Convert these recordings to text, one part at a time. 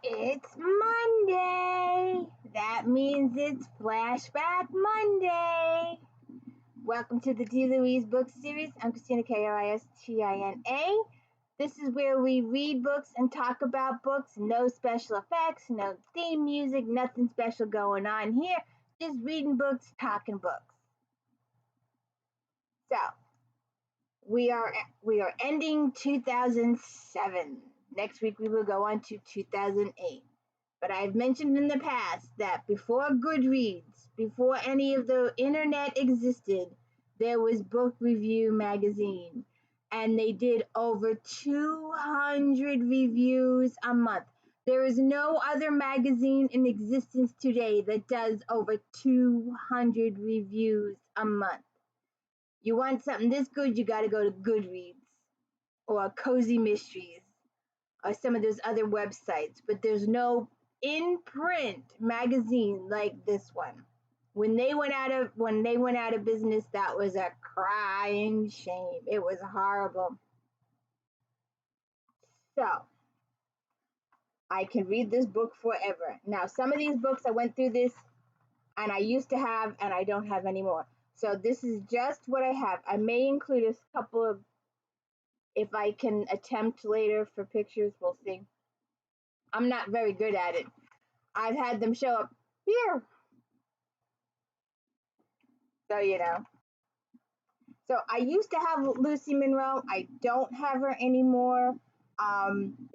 It's Monday. That means it's Flashback Monday. Welcome to the D. Louise book series. I'm Christina Kristina. This is where we read books and talk about books. No special effects, no theme music, nothing special going on here. Just reading books, talking books. So we are ending 2007. Next week we will go on to 2008. But I've mentioned in the past that before Goodreads, before any of the internet existed, there was Book Review magazine. And they did over 200 reviews a month. There is no other magazine in existence today that does over 200 reviews a month. You want something this good, you got to go to Goodreads or Cozy Mysteries or some of those other websites. But there's no in-print magazine like this one. When they went out of business, that was a crying shame. It was horrible. So I can read this book forever. Now, some of these books I went through this and I used to have and I don't have anymore. So this is just what I have. I may include a couple of, if I can attempt later for pictures, we'll see. I'm not very good at it. I've had them show up here. So, you know. So I used to have Lucy Monroe. I don't have her anymore.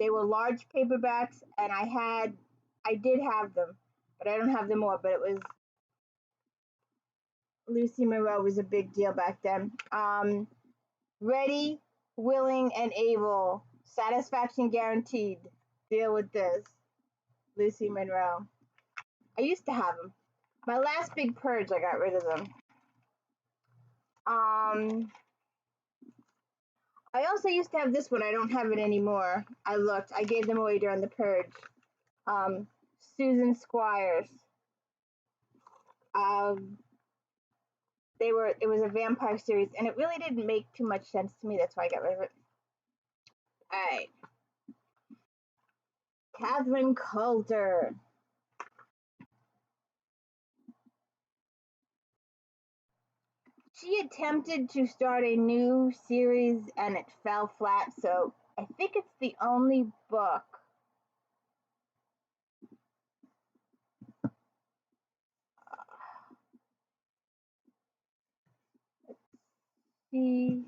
They were large paperbacks, and I did have them, but I don't have them more. But it was Lucy Monroe was a big deal back then. Ready, Willing, and Able. Satisfaction Guaranteed. Deal with this. Lucy Monroe. I used to have them. My last big purge, I got rid of them. I also used to have this one. I don't have it anymore. I looked. I gave them away during the purge. Susan Squires. It was a vampire series, and it really didn't make too much sense to me. That's why I got rid of it. All right. Catherine Coulter. She attempted to start a new series and it fell flat, so I think it's the only book. I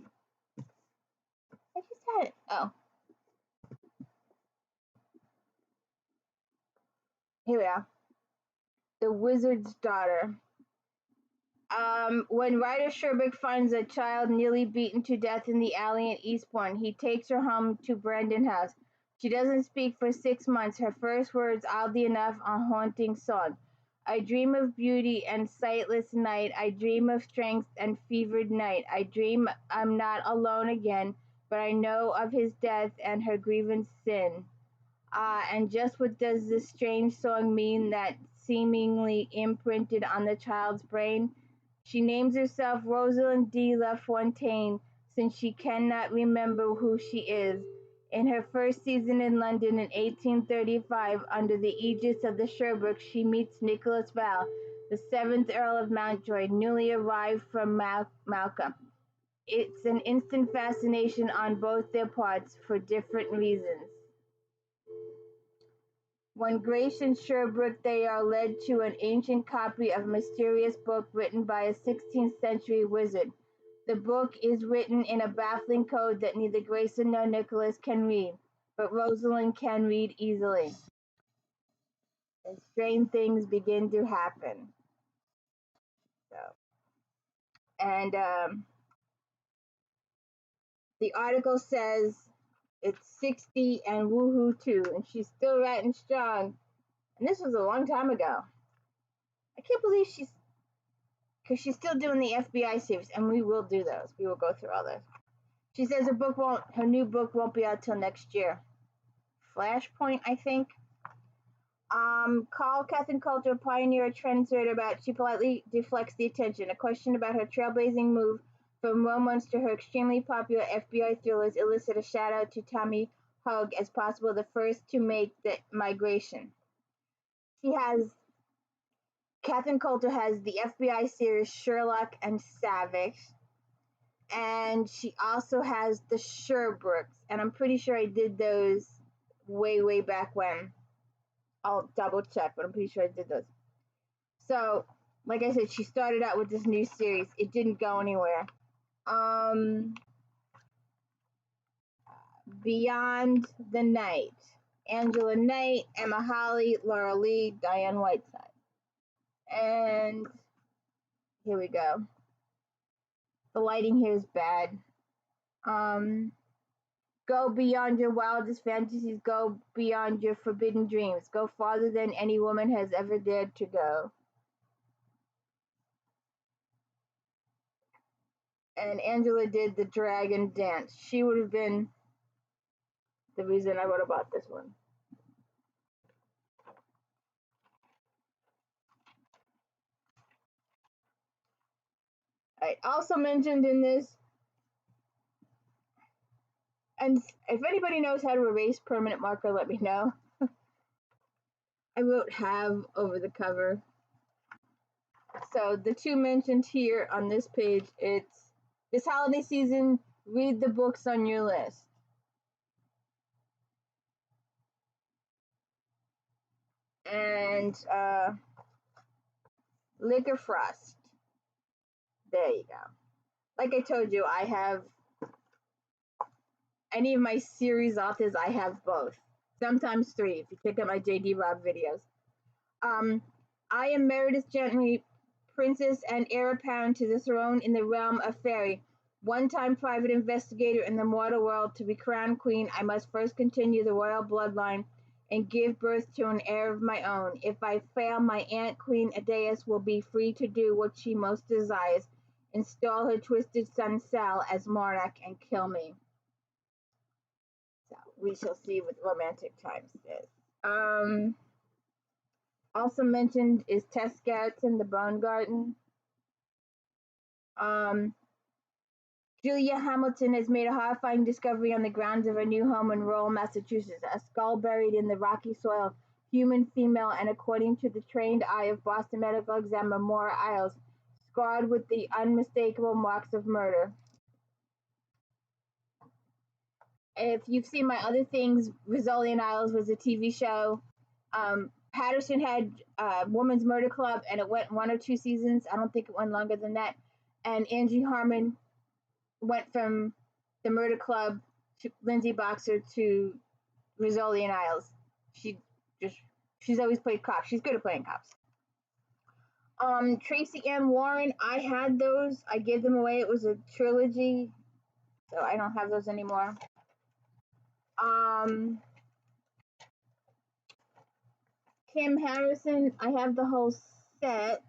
just had it. Oh. Here we are. The Wizard's Daughter. When Ryder Sherbrooke finds a child nearly beaten to death in the alley in Eastbourne, he takes her home to Brandon House. She doesn't speak for 6 months. Her first words, oddly enough, a haunting song. I dream of beauty and sightless night. I dream of strength and fevered night. I dream I'm not alone again, but I know of his death and her grievance sin. And just what does this strange song mean that seemingly imprinted on the child's brain? She names herself Rosalind de La Fontaine, since she cannot remember who she is. In her first season in London in 1835, under the aegis of the Sherbrooke, she meets Nicholas Val, the 7th Earl of Mountjoy, newly arrived from Malcolm. It's an instant fascination on both their parts for different reasons. When Grace and Sherbrooke, they are led to an ancient copy of a mysterious book written by a 16th century wizard. The book is written in a baffling code that neither Grayson nor Nicholas can read, but Rosalind can read easily. And strange things begin to happen. And the article says it's 60 and woohoo too, and she's still writing strong. And this was a long time ago. I can't believe because she's still doing the FBI series, and we will do those. We will go through all those. She says her new book won't be out till next year. Flashpoint, I think. Call Catherine Coulter, pioneer, trendsetter, about she politely deflects the attention. A question about her trailblazing move from romance to her extremely popular FBI thrillers elicit a shout out to Tommy Hogue as possible, the first to make the migration. Catherine Coulter has the FBI series Sherlock and Savage, and she also has the Sherbrooks, and I'm pretty sure I did those way back when. I'll double check, but I'm pretty sure I did those. So, like I said, she started out with this new series. It didn't go anywhere. Beyond the Night. Angela Knight, Emma Hawley, Laura Lee, Diane Whiteside. And here we go. The lighting here is bad. Go beyond your wildest fantasies. Go beyond your forbidden dreams. Go farther than any woman has ever dared to go. And Angela did the dragon dance. She would have been the reason I would have bought this one. I also mentioned in this, and if anybody knows how to erase permanent marker, let me know. I wrote "have" over the cover. So the two mentioned here on this page, it's this holiday season, read the books on your list. And Liquor Frost. There you go. Like I told you, I have any of my series authors, I have both. Sometimes three, if you check out my J.D. Robb videos. I am Meredith Gentry, princess and heir apparent to the throne in the realm of fairy. One-time private investigator in the mortal world. To be crowned queen, I must first continue the royal bloodline and give birth to an heir of my own. If I fail, my aunt, Queen Aedeas, will be free to do what she most desires, install her twisted son Sal as monarch and kill me. So we shall see what Romantic Times says. Also mentioned is TESS Gerritsen, The Bone Garden. Julia Hamilton has made a horrifying discovery on the grounds of her new home in rural Massachusetts. A skull buried in the rocky soil, human, female, and according to the trained eye of Boston medical examiner Maura Isles, scarred with the unmistakable marks of murder. If you've seen my other things, Rizzoli and Isles was a TV show. Patterson had Women's Murder Club, and it went 1 or 2 seasons. I don't think it went longer than that. And Angie Harmon went from the Murder Club to Lindsay Boxer to Rizzoli and Isles. She's always played cops. She's good at playing cops. Tracy Ann Warren, I had those. I gave them away. It was a trilogy, so I don't have those anymore. Kim Harrison, I have the whole set,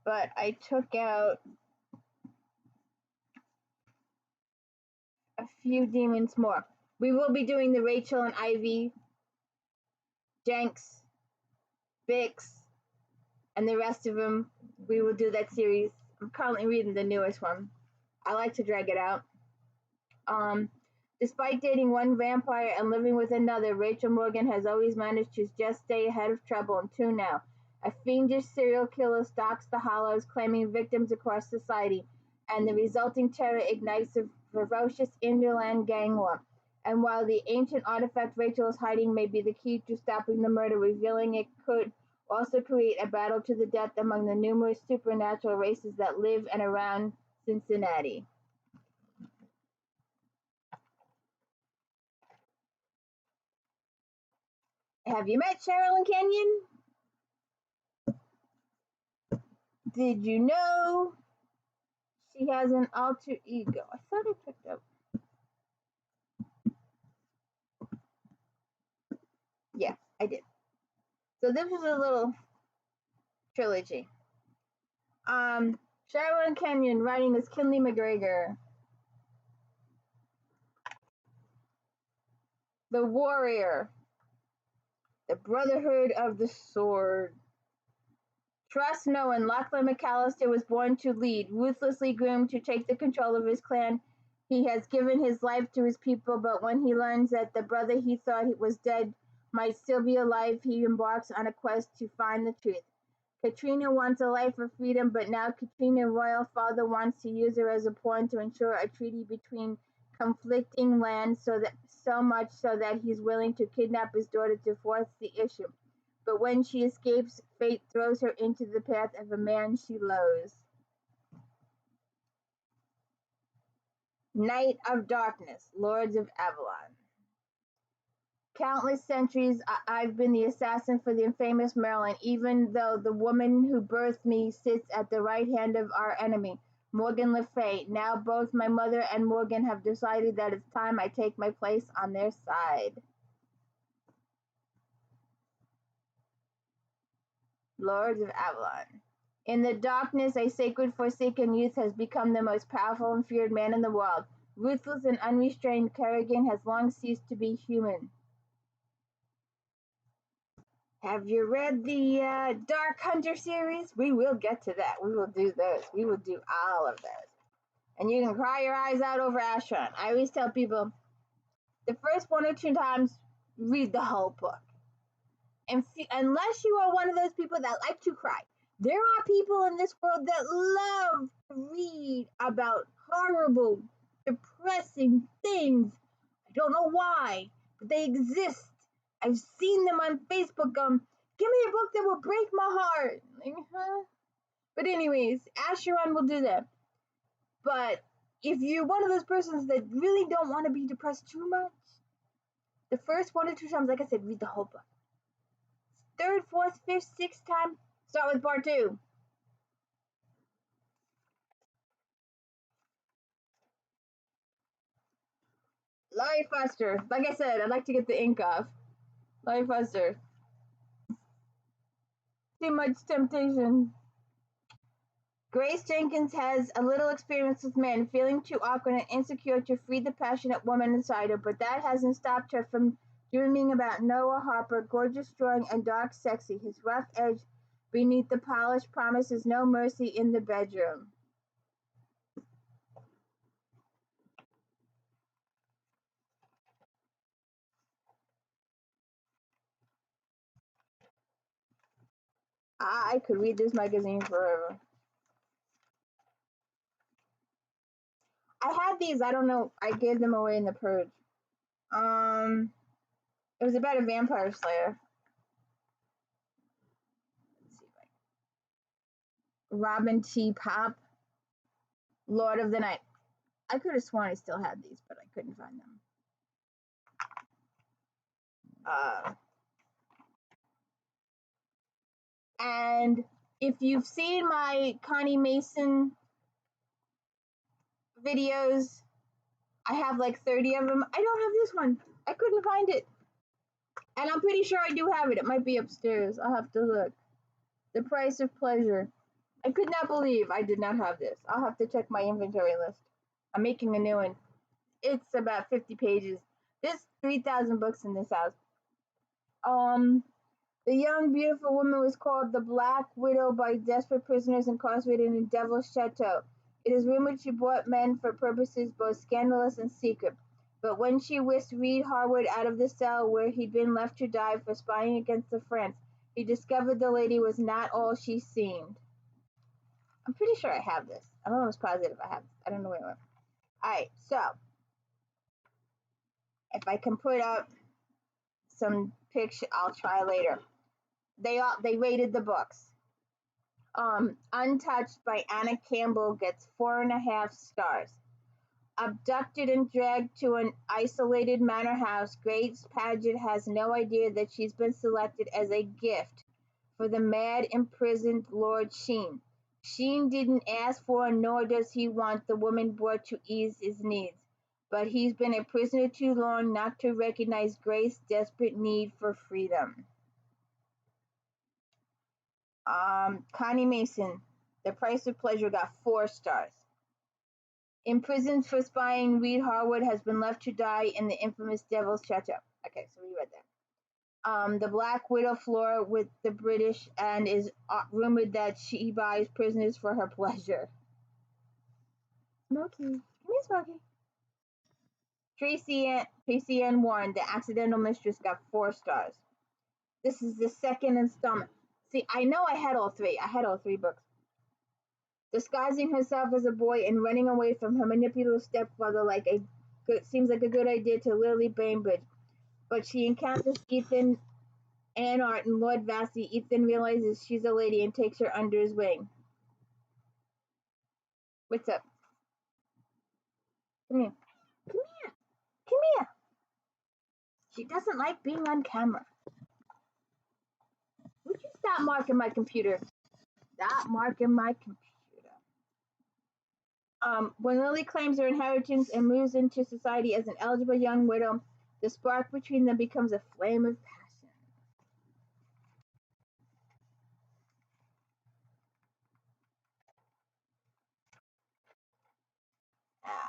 but I took out a few demons more. We will be doing the Rachel and Ivy, Jenks, Bix, and the rest of them. We will do that series. I'm currently reading the newest one. I like to drag it out. Despite dating one vampire and living with another, Rachel Morgan has always managed to just stay ahead of trouble until now. A fiendish serial killer stalks the Hollows, claiming victims across society, and the resulting terror ignites a ferocious interland gang war. And while the ancient artifact Rachel is hiding may be the key to stopping the murder, revealing it could also create a battle to the death among the numerous supernatural races that live and around Cincinnati. Have you met Sherilyn Kenyon? Did you know she has an alter ego? I thought I picked up. Yeah, I did. So this is a little trilogy. Sherilyn Kenyon writing as KINLEY McGregor. The Warrior. The Brotherhood of the Sword. Trust no one. Lachlan McAllister was born to lead, ruthlessly groomed to take the control of his clan. He has given his life to his people, but when he learns that the brother he thought was dead might still be alive, he embarks on a quest to find the truth. Katrina wants a life of freedom, but now Katrina's royal father wants to use her as a pawn to ensure a treaty between conflicting lands, so much so that he's willing to kidnap his daughter to force the issue. But when she escapes, fate throws her into the path of a man she loathes. Night of Darkness, Lords of Avalon. Countless centuries I've been the assassin for the infamous Marilyn, even though the woman who birthed me sits at the right hand of our enemy, Morgan Le Fay. Now both my mother and Morgan have decided that it's time I take my place on their side. Lords of Avalon. In the darkness, a sacred forsaken youth has become the most powerful and feared man in the world. Ruthless and unrestrained, Kerrigan has long ceased to be human. Have you read the Dark Hunter series? We will get to that. We will do those. We will do all of those. And you can cry your eyes out over Ashron. I always tell people, the first 1 or 2 times, read the whole book. And unless you are one of those people that like to cry, there are people in this world that love to read about horrible, depressing things. I don't know why, but they exist. I've seen them on Facebook. Give me a book that will break my heart. Like, huh? But anyways, Asheron will do that. But if you're one of those persons that really don't want to be depressed too much, the first 1 or 2 times, like I said, read the whole book. 3rd, 4th, 5th, 6th time, start with part 2. Laurie Foster. Like I said, I'd like to get the ink off. Laurie Foster. Too much temptation. Grace Jenkins has a little experience with men, feeling too awkward and insecure to free the passionate woman inside her, but that hasn't stopped her from dreaming about Noah Harper, gorgeous, strong, and dark sexy. His rough edge beneath the polish promises no mercy in the bedroom. I could read this magazine forever. I had these, I don't know, I gave them away in the purge. It was about a vampire slayer. Let's see, Robin T. Popp, Lord of the Night. I could have sworn I still had these, but I couldn't find them. And if you've seen my Connie Mason videos, I have like 30 of them. I don't have this one. I couldn't find it. And I'm pretty sure I do have it. It might be upstairs. I'll have to look. The Price of Pleasure. I could not believe I did not have this. I'll have to check my inventory list. I'm making a new one. It's about 50 pages. There's 3,000 books in this house. The young, beautiful woman was called the Black Widow by desperate prisoners incarcerated in Devil's Chateau. It is rumored she bought men for purposes both scandalous and secret. But when she whisked Reed Harwood out of the cell where he'd been left to die for spying against the French, he discovered the lady was not all she seemed. I'm pretty sure I have this. I'm almost positive I have this. I don't know where it went. Alright, so if I can put up some picture, I'll try later. They rated the books. Untouched by Anna Campbell gets 4.5 stars. Abducted and dragged to an isolated manor house, Grace Paget has no idea that she's been selected as a gift for the mad imprisoned Lord Sheen. Sheen didn't ask for, nor does he want the woman brought to ease his needs, but he's been a prisoner too long not to recognize Grace's desperate need for freedom. Connie Mason, The Price of Pleasure, got 4 stars. Imprisoned for spying, Reed Harwood has been left to die in the infamous Devil's Chateau. Okay, so we read that. The Black Widow Flora with the British and is rumored that she buys prisoners for her pleasure. Smokey. Come here, Smokey. Tracy Ann Warren, The Accidental Mistress, got 4 stars. This is the second installment. See, I know I had all 3. I had all 3 books. Disguising herself as a boy and running away from her manipulative stepfather seems like a good idea to Lily Bainbridge. But she encounters Ethan, Anne Art, and Lord Vassy. Ethan realizes she's a lady and takes her under his wing. What's up? Come here. Come here. Come here. She doesn't like being on camera. Would you stop marking my computer? Stop marking my computer. When Lily claims her inheritance and moves into society as an eligible young widow, the spark between them becomes a flame of passion.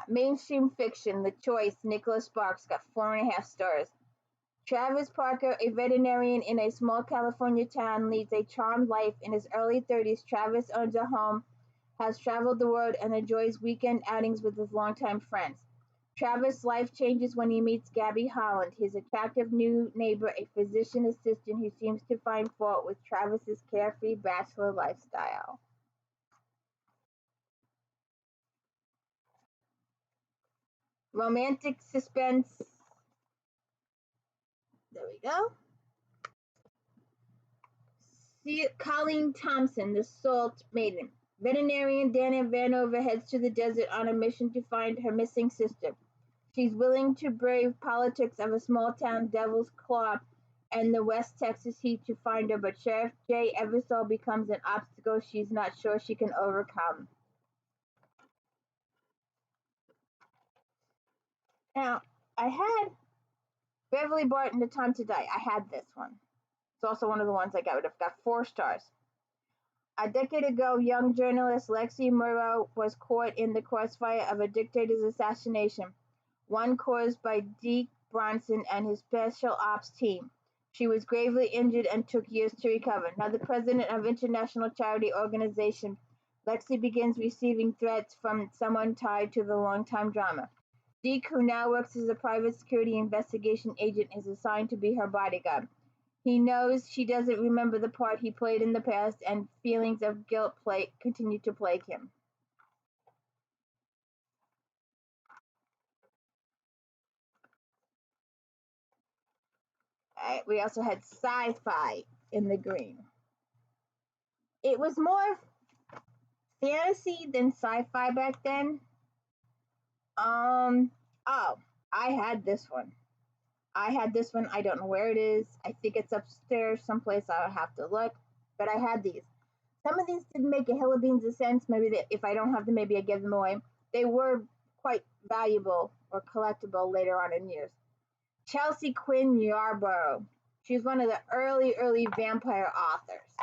Mainstream fiction, The Choice, Nicholas Sparks, got 4.5 stars. Travis Parker, a veterinarian in a small California town, leads a charmed life. In his early 30s, Travis owns a home, has traveled the world, and enjoys weekend outings with his longtime friends. Travis' life changes when he meets Gabby Holland, his attractive new neighbor, a physician assistant who seems to find fault with Travis's carefree bachelor lifestyle. Romantic suspense. There we go. Colleen Thompson, The Salt Maiden. Veterinarian Dana Vanover heads to the desert on a mission to find her missing sister. She's willing to brave politics of a small-town Devil's Claw and the West Texas heat to find her, but Sheriff Jay Eversole becomes an obstacle she's not sure she can overcome. Now, I had Beverly Barton, The Time to Die. I had this one. It's also one of the ones I got rid of. Got 4 stars. A decade ago, young journalist Lexi Murrow was caught in the crossfire of a dictator's assassination, one caused by Deke Bronson and his special ops team. She was gravely injured and took years to recover. Now the president of international charity organization, Lexi begins receiving threats from someone tied to the longtime drama. Deke, who now works as a private security investigation agent, is assigned to be her bodyguard. He knows she doesn't remember the part he played in the past, and feelings of guilt continue to plague him. Alright, we also had sci-fi in the green. It was more fantasy than sci-fi back then. Oh, I had this one. I don't know where it is. I think it's upstairs someplace. I'll have to look. But I had these. Some of these didn't make a hill of beans of sense. Maybe if I don't have them, maybe I give them away. They were quite valuable or collectible later on in years. Chelsea Quinn Yarbrough. She's one of the early vampire authors.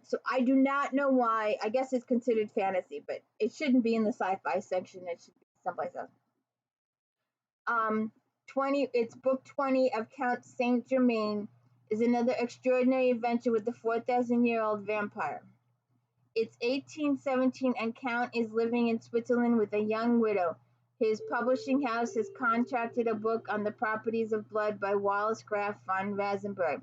So I do not know why. I guess it's considered fantasy, but it shouldn't be in the sci-fi section. It should be someplace else. 20. It's book 20 of Count Saint Germain is another extraordinary adventure with the 4,000-year-old vampire. It's 1817 and Count is living in Switzerland with a young widow. His publishing house has contracted a book on the properties of blood by Wallace Graf von Rasenberg.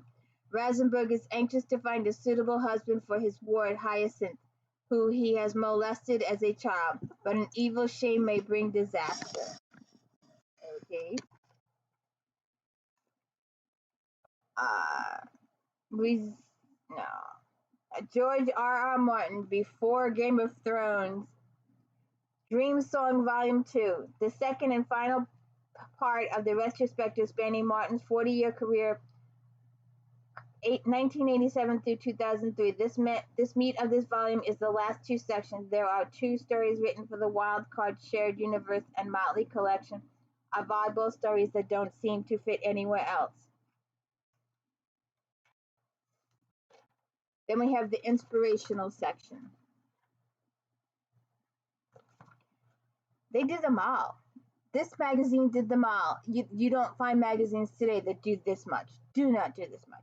Rasenberg is anxious to find a suitable husband for his ward Hyacinth, who he has molested as a child, but an evil shame may bring disaster. Okay. George R.R. Martin, Before Game of Thrones, Dreamsong Volume 2, the second and final part of the retrospective spanning Martin's 40-year career, 1987 through 2003. This meat of this volume is the last 2 sections. There are 2 stories written for the Wildcard Shared Universe and Motley collection of oddball stories that don't seem to fit anywhere else. Then we have the inspirational section. They did them all. This magazine did them all. You don't find magazines today that do this much. Do not do this much.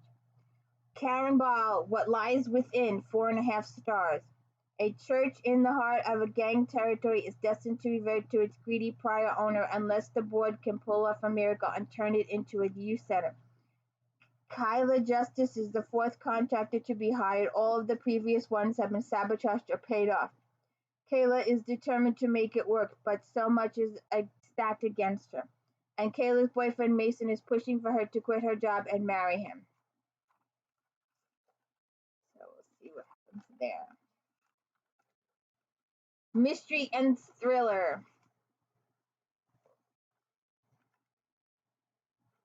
Karen Ball, What Lies Within, 4.5 stars. A church in the heart of a gang territory is destined to revert to its greedy prior owner unless the board can pull off a miracle and turn it into a youth center. Kyla Justice is the fourth contractor to be hired. All of the previous ones have been sabotaged or paid off. Kayla is determined to make it work, but so much is stacked against her. And Kayla's boyfriend Mason is pushing for her to quit her job and marry him. So we'll see what happens there. Mystery and thriller.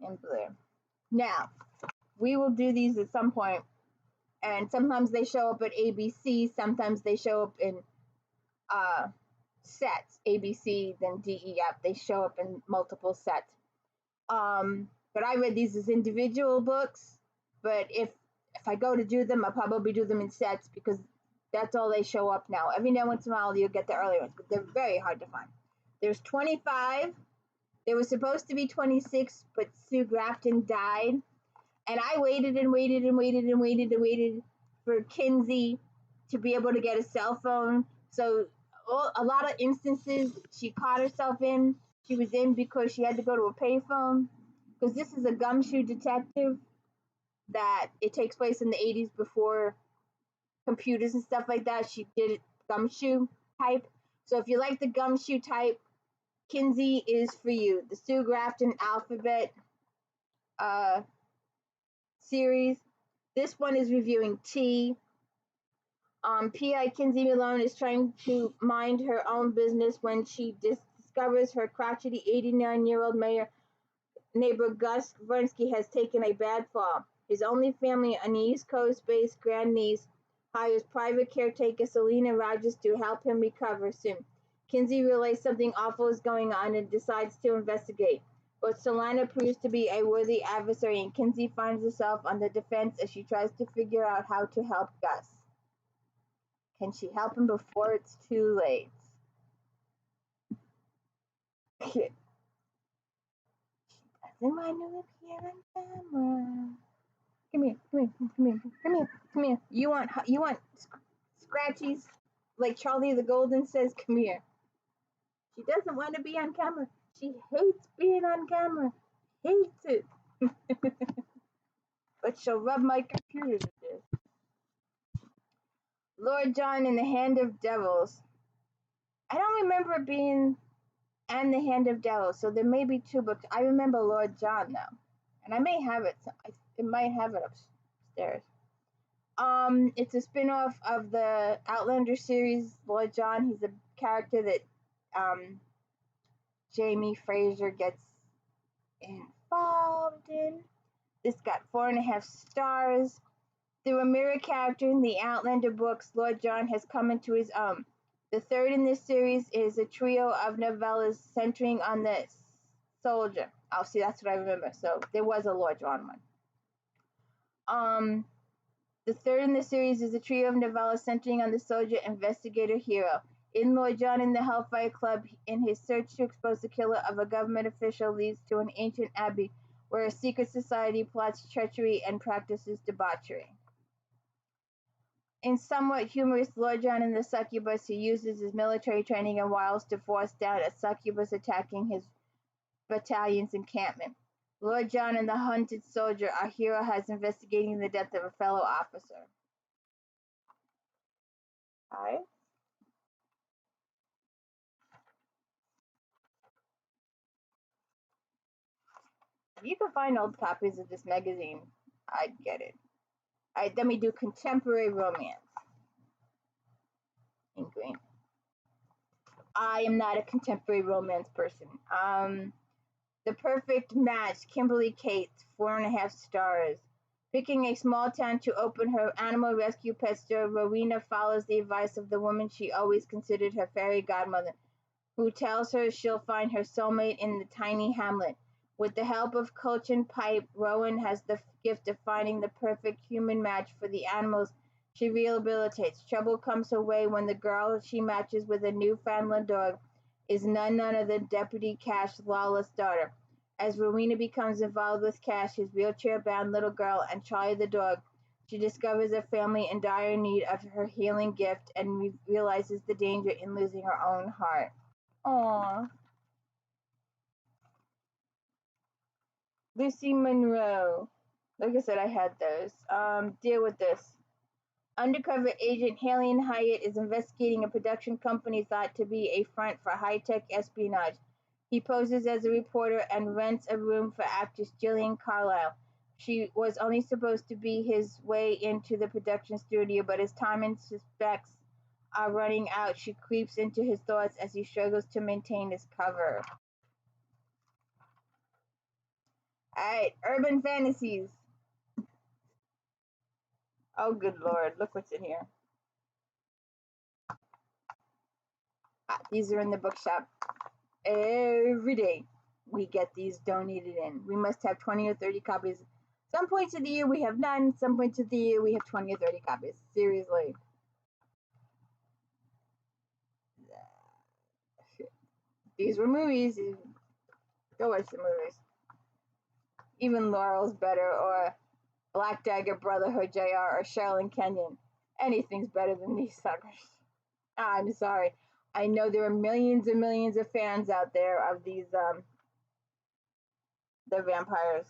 In blue. Now, we will do these at some point, and sometimes they show up at ABC, sometimes they show up in sets, ABC, then DEF. They show up in multiple sets. But I read these as individual books, but if I go to do them, I'll probably do them in sets because that's all they show up now. Every now and once in a while, you'll get the early ones, but they're very hard to find. There's 25. There was supposed to be 26, but Sue Grafton died. And I waited and waited and waited and waited and waited for Kinsey to be able to get a cell phone. So a lot of instances she caught herself in, she was in because she had to go to a payphone. Because this is a gumshoe detective that it takes place in the 80s before computers and stuff like that. She did it gumshoe type. So if you like the gumshoe type, Kinsey is for you. The Sue Grafton Alphabet series. This one is reviewing T. P.I. Kinsey Malone is trying to mind her own business when she discovers her crotchety 89-year-old neighbor Gus Vernsky has taken a bad fall. His only family, an East Coast-based grandniece, hires private caretaker Selena Rogers to help him recover soon. Kinsey realizes something awful is going on and decides to investigate. But Selena proves to be a worthy adversary, and Kinsey finds herself on the defense as she tries to figure out how to help Gus. Can she help him before it's too late? She doesn't want to appear on camera. Come here, come here, come here, come here, come here. You want scratchies like Charlie the Golden says? Come here. She doesn't want to be on camera. She hates being on camera. Hates it. But she'll rub my computer to this. Lord John in the Hand of Devils. I don't remember it being and the Hand of Devils, so there may be two books. I remember Lord John though, and I may have it. It might have it upstairs. It's a spin-off of the Outlander series. Lord John. He's a character that Jamie Fraser gets involved in. This got 4.5 stars. Through a mirror character in the Outlander books, Lord John has come into his own. The third in this series is a trio of novellas centering on the soldier. Oh, see, that's what I remember. So there was a Lord John one. The third in the series is a trio of novellas centering on the soldier investigator hero. In Lord John in the Hellfire Club, in his search to expose the killer of a government official leads to an ancient abbey where a secret society plots treachery and practices debauchery. In somewhat humorous Lord John and the Succubus, he uses his military training and wiles to force down a succubus attacking his battalion's encampment. Lord John and the Hunted Soldier, our hero has investigating the death of a fellow officer. Hi. If you can find old copies of this magazine, I'd get it. Alright, then we do contemporary romance. In green. I am not a contemporary romance person. The Perfect Match, Kimberly Cates, 4.5 stars. Picking a small town to open her animal rescue pet store, Rowena follows the advice of the woman she always considered her fairy godmother, who tells her she'll find her soulmate in the tiny hamlet. With the help of Colchin Pipe, Rowan has the gift of finding the perfect human match for the animals she rehabilitates. Trouble comes her way when the girl she matches with a Newfoundland dog is none other than Deputy Cash's lawless daughter. As Rowena becomes involved with Cash, his wheelchair-bound little girl, and Charlie the dog, She discovers a family in dire need of her healing gift and realizes the danger in losing her own heart. Aww. Lucy Monroe. Like I said, I had those. Deal with this. Undercover agent Halen Hyatt is investigating a production company thought to be a front for high-tech espionage. He poses as a reporter and rents a room for actress Gillian Carlisle. She was only supposed to be his way into the production studio, but as time and suspects are running out, she creeps into his thoughts as he struggles to maintain his cover. Alright, urban fantasies. Oh, good lord, look what's in here. These are in the bookshop. Every day we get these donated in. We must have 20 or 30 copies. Some points of the year we have none. Some points of the year we have 20 or 30 copies. Seriously. These were movies. Go watch the movies. Even Laurel's better, or Black Dagger, Brotherhood, JR, or Sherilyn Kenyon. Anything's better than these suckers. I'm sorry. I know there are millions and millions of fans out there of these, the vampires.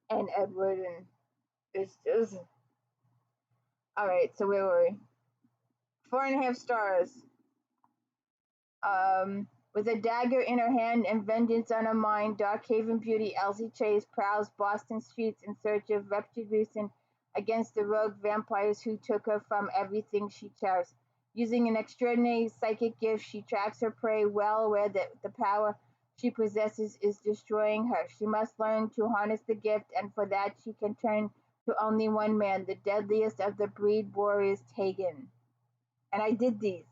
And Edward, and it's just... Alright, so where were we? 4.5 stars. With a dagger in her hand and vengeance on her mind, Darkhaven beauty Elsie Chase prowls Boston streets in search of retribution against the rogue vampires who took her from everything she cherished. Using an extraordinary psychic gift, she tracks her prey, well aware that the power she possesses is destroying her. She must learn to harness the gift, and for that she can turn to only one man, the deadliest of the breed warriors, Tegan. And I did these,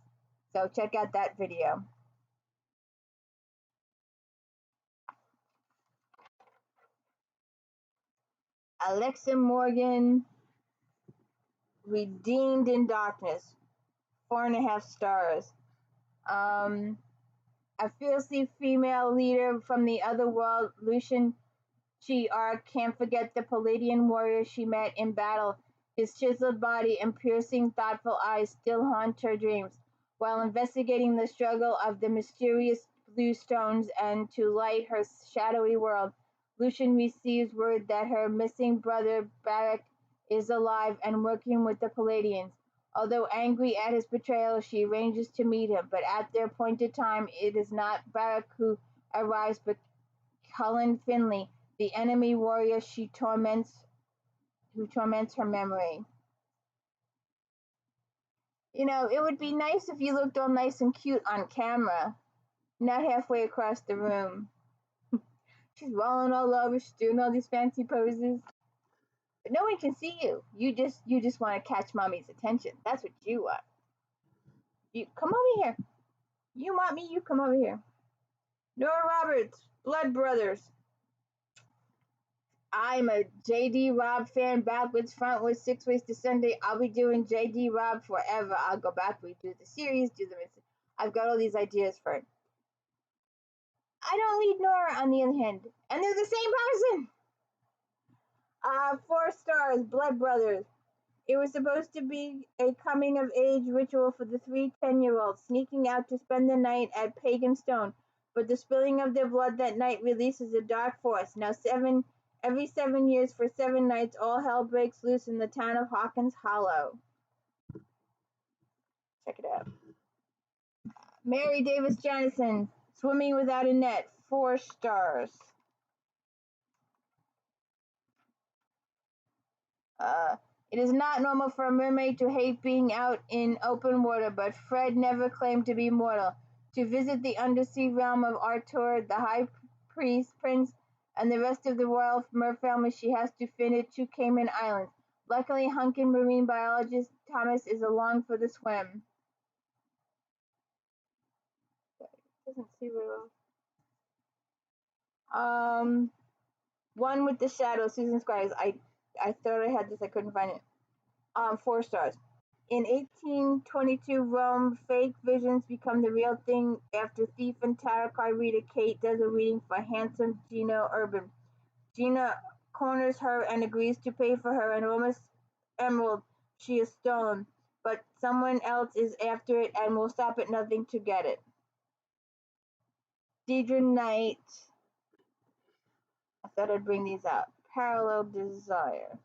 so check out that video. Alexa Morgan, Redeemed in Darkness, 4.5 stars. A fiercely female leader from the other world, Lucian Chi-Arc can't forget the Palladian warrior she met in battle. His chiseled body and piercing, thoughtful eyes still haunt her dreams. While investigating the struggle of the mysterious blue stones and to light her shadowy world, Lucian receives word that her missing brother Barak is alive and working with the Palladians. Although angry at his betrayal, she arranges to meet him, but at their appointed time, it is not Barak who arrives, but Cullen Finley, the enemy warrior who torments her memory. You know, it would be nice if you looked all nice and cute on camera, not halfway across the room. She's rolling all over, she's doing all these fancy poses. But no one can see you. You just want to catch mommy's attention. That's what you want. You come over here. You want me, you come over here. Nora Roberts, Blood Brothers. I'm a J.D. Robb fan, backwards, frontwards, 6 ways to Sunday. I'll be doing J.D. Robb forever. I'll go back, redo the series, do them. I've got all these ideas for it. I don't read Nora, on the other hand. And they're the same person. 4 stars, Blood Brothers. It was supposed to be a coming-of-age ritual for the 3 10-year-olds sneaking out to spend the night at Pagan Stone, but the spilling of their blood that night releases a dark force. Now, every 7 years for 7 nights, all hell breaks loose in the town of Hawkins Hollow. Check it out. Mary Davis Janison, Swimming Without a Net, 4 stars. It is not normal for a mermaid to hate being out in open water, but Fred never claimed to be mortal. To visit the undersea realm of Artur, the high priest, prince, and the rest of the royal mer family, she has to finish 2 Cayman Islands. Luckily, hunkin' marine biologist Thomas is along for the swim. Doesn't see very well. One with the Shadow, Susan Squires. I thought I had this, I couldn't find it. 4 stars. In 1822, Rome, fake visions become the real thing after thief and tarot card reader Kate does a reading for handsome Gina Urban. Gina corners her and agrees to pay for her enormous emerald she has stolen, but someone else is after it and will stop at nothing to get it. DEIDRE Knight. I thought I'd bring these out. Parallel Desire.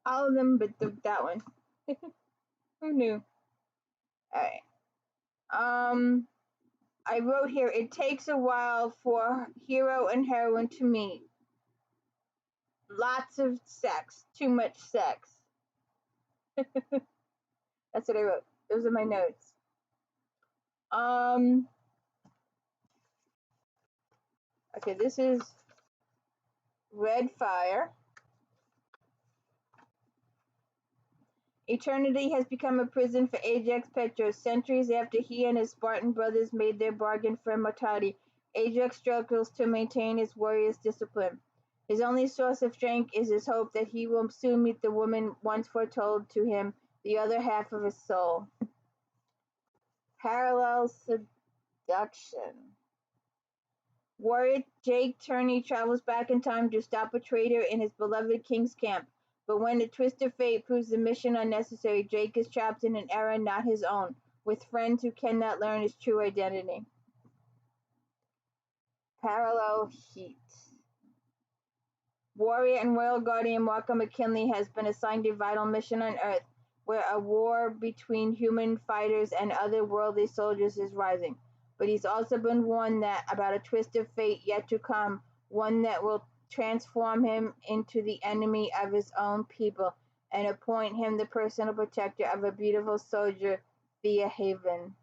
All of them but that one. Who knew? Alright. I wrote here, it takes a while for hero and heroine to meet. Lots of sex. Too much sex. That's what I wrote. Those are my notes. Okay, this is Red Fire. Eternity has become a prison for Ajax Petros. Centuries after he and his Spartan brothers made their bargain for immortality, Ajax struggles to maintain his warrior's discipline. His only source of strength is his hope that he will soon meet the woman once foretold to him, the other half of his soul. Parallel Seduction. Warrior Jake Turney travels back in time to stop a traitor in his beloved king's camp. But when a twist of fate proves the mission unnecessary, Jake is trapped in an era not his own, with friends who cannot learn his true identity. Parallel Heat. Warrior and Royal Guardian Marco McKinley has been assigned a vital mission on Earth, where a war between human fighters and otherworldly soldiers is rising. But he's also been warned about a twist of fate yet to come, one that will transform him into the enemy of his own people and appoint him the personal protector of a beautiful soldier via Haven.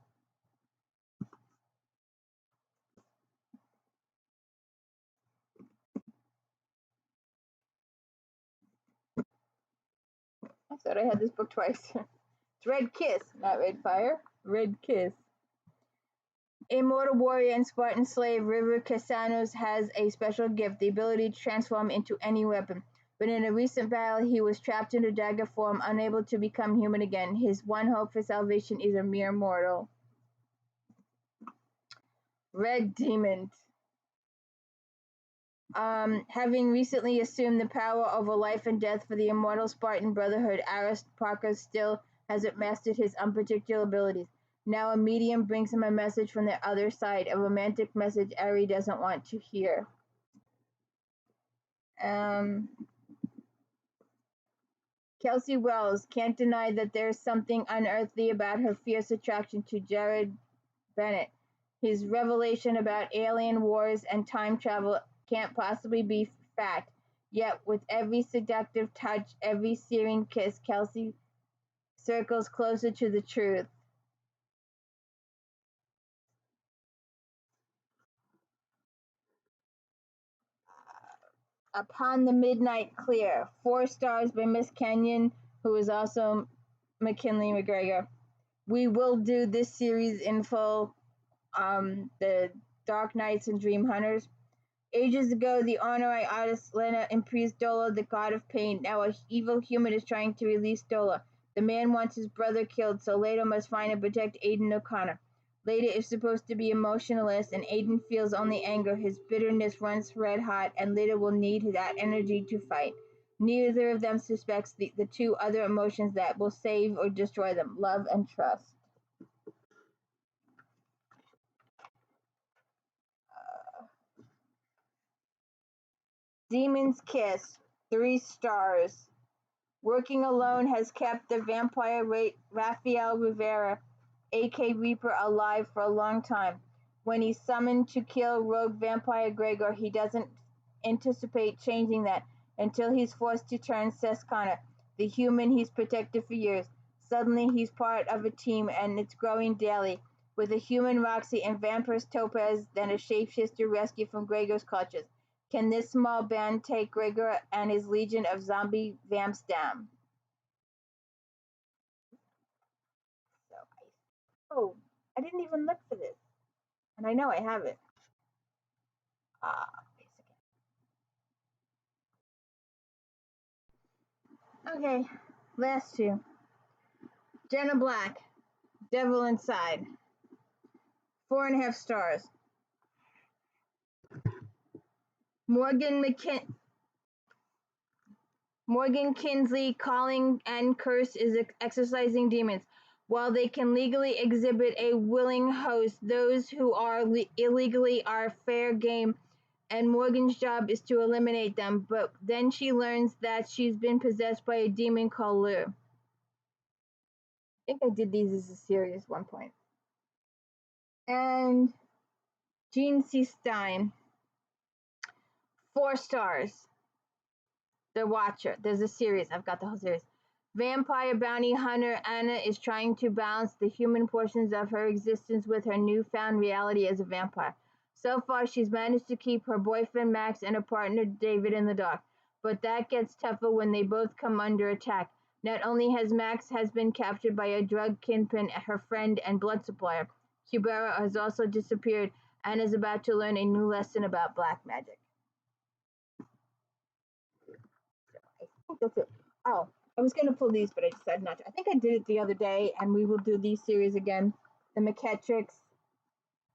I thought I had this book twice. It's Red Kiss, not Red Fire. Red Kiss. Immortal warrior and Spartan slave River Cassanos has a special gift, the ability to transform into any weapon. But in a recent battle, he was trapped in a dagger form, unable to become human again. His one hope for salvation is a mere mortal. Red Demon. Having recently assumed the power over life and death for the immortal Spartan Brotherhood, Aris Parker still hasn't mastered his unpredictable abilities. Now a medium brings him a message from the other side, a romantic message Ari doesn't want to hear. Kelsey Wells can't deny that there's something unearthly about her fierce attraction to Jared Bennett. His revelation about alien wars and time travel can't possibly be fact. Yet with every seductive touch, every searing kiss, Kelsey circles closer to the truth. Upon the Midnight Clear, 4 stars by Miss Kenyon, who is also McKinley McGregor. We will do this series in full, the Dark Knights and Dream Hunters. Ages ago, the honorary artist Lena imprisoned Dola, the god of pain. Now an evil human is trying to release Dola. The man wants his brother killed, so Leda must find and protect Aiden O'Connor. Leda is supposed to be emotionless, and Aiden feels only anger. His bitterness runs red hot, and Leda will need that energy to fight. Neither of them suspects the two other emotions that will save or destroy them, love and trust. Demon's Kiss, 3 stars. Working alone has kept the vampire Rafael Rivera, a.k.a. Reaper, alive for a long time. When he's summoned to kill rogue vampire Gregor, he doesn't anticipate changing that until he's forced to turn Seth Connor, the human he's protected for years. Suddenly he's part of a team, and it's growing daily, with a human Roxy and vampires Topaz, then a shapeshifter rescued from Gregor's clutches. Can this small band take Gregor and his legion of zombie vamps down? Oh, I didn't even look for this. And I know I have it. Okay, last two. Jenna Black, Devil Inside. 4.5 stars. Morgan Kingsley, calling and curse is exorcising demons. While they can legally exhibit a willing host, those who are illegally are fair game, and Morgan's job is to eliminate them. But then she learns that she's been possessed by a demon called Lou. I think I did these as a series at one point. And Gene C. Stein, 4 stars. The Watcher. There's a series. I've got the whole series. Vampire bounty hunter Anna is trying to balance the human portions of her existence with her newfound reality as a vampire. So far, she's managed to keep her boyfriend Max and her partner David in the dark, but that gets tougher when they both come under attack. Not only has Max been captured by a drug kingpin, her friend and blood supplier, Kubera has also disappeared and is about to learn a new lesson about black magic. I think that's it. Oh, I was going to pull these, but I decided not to. I think I did it the other day, and we will do these series again. The McKettricks.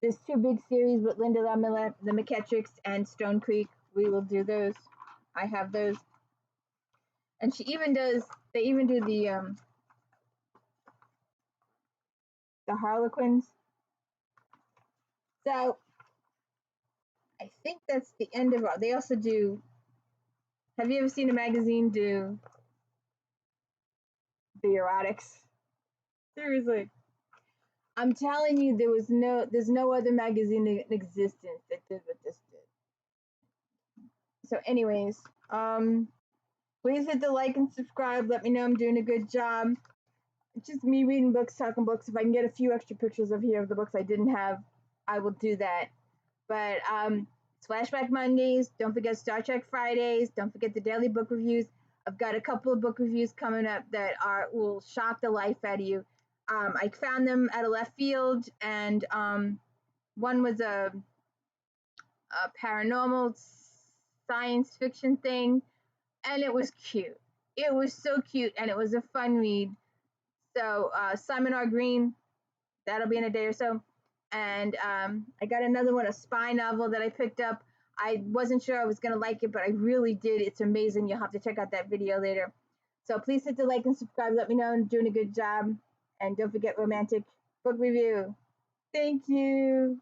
There's 2 big series with Linda Lamilla, the McKettricks and Stone Creek. We will do those. I have those. And they even do the Harlequins. So I think that's the end of all. They also do. Have you ever seen a magazine do the erotics? Seriously. I'm telling you, there's no other magazine in existence that did what this did. So anyways, please hit the like and subscribe. Let me know I'm doing a good job. It's just me reading books, talking books. If I can get a few extra pictures of the books I didn't have, I will do that. But it's Flashback Mondays. Don't forget Star Trek Fridays. Don't forget the daily book reviews. I've got a couple of book reviews coming up that will shock the life out of you. I found them out of left field, and one was a paranormal science fiction thing, and it was cute. It was so cute, and it was a fun read. So Simon R. Green, that'll be in a day or so. And I got another one, a spy novel that I picked up. I wasn't sure I was going to like it, but I really did. It's amazing. You'll have to check out that video later. So please hit the like and subscribe. Let me know I'm doing a good job. And don't forget romantic book review. Thank you.